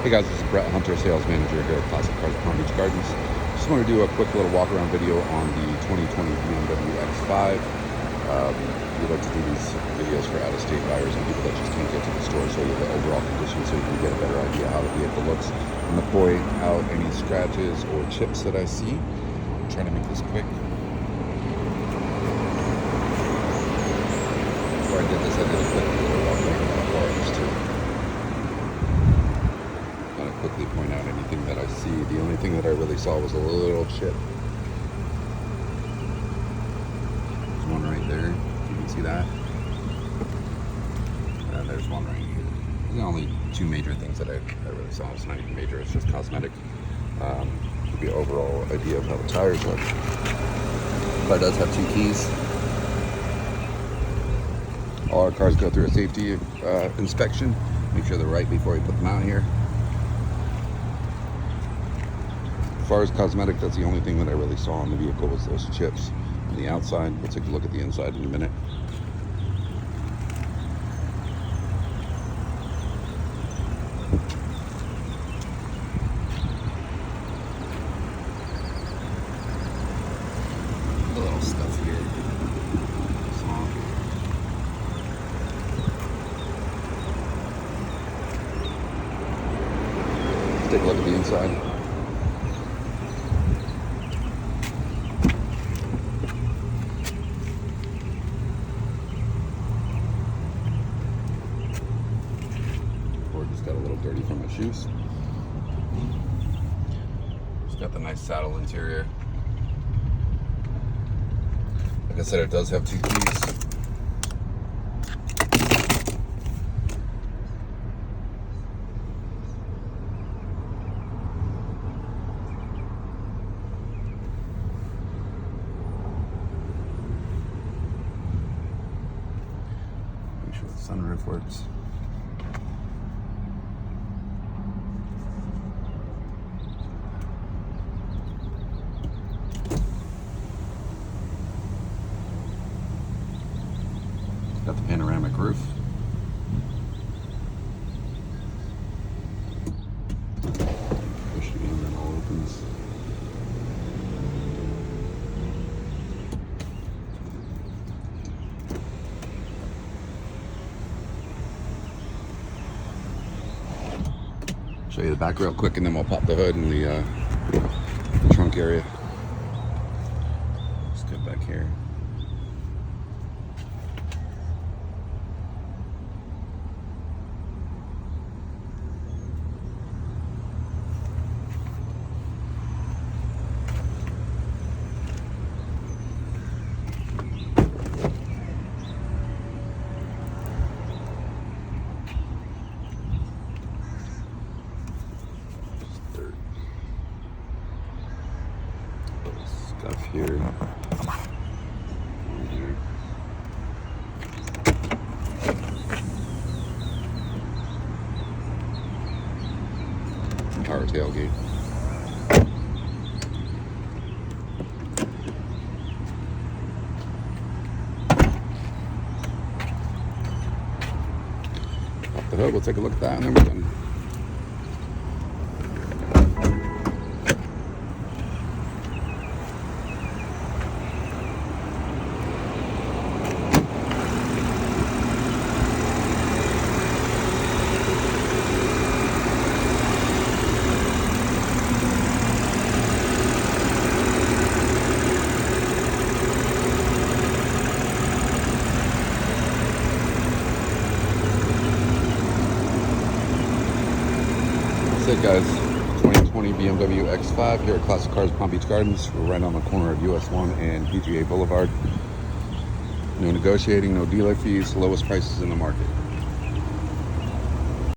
Hey guys, this is Brett Hunter, sales manager here at Classic Cars at Palm Beach Gardens. Just want to do a quick little walk around video on the 2020 BMW X5. We like to do these videos for out-of-state buyers and people that just can't get to the store, show you the overall condition so you can get a better idea how the vehicle looks. I'm going to point out any scratches or chips that I see. I'm trying to make this quick. Before I did this, I did a quick little walk around on the cars too. Quickly point out anything that I see. The only thing that I really saw was a little chip. There's one right there. You can see that. And there's one right here. The only two major things that I really saw. It's not even major, it's just cosmetic. Give you an overall idea of how the tires look. Car does have 2 keys. All our cars go through a safety inspection. Make sure they're right before we put them out here. As far as cosmetic, that's the only thing that I really saw on the vehicle was those chips on the outside. We'll take a look at the inside in a minute. A little stuff here. Let's take a look at the inside. Just got a little dirty from my shoes. It's got the nice saddle interior. Like I said, it does have 2 keys. Make sure the sunroof works. Got the panoramic roof. Push it in and it all opens. Show you the back real quick and then we'll pop the hood and the trunk area. Let's get back here. Stuff here. Power tailgate. Pop the hood, we'll take a look at that and then we're done. That's it, guys. 2020 BMW X5 here at Classic Cars Palm Beach Gardens. We're right on the corner of US 1 and PGA Boulevard. No negotiating, no dealer fees, lowest prices in the market.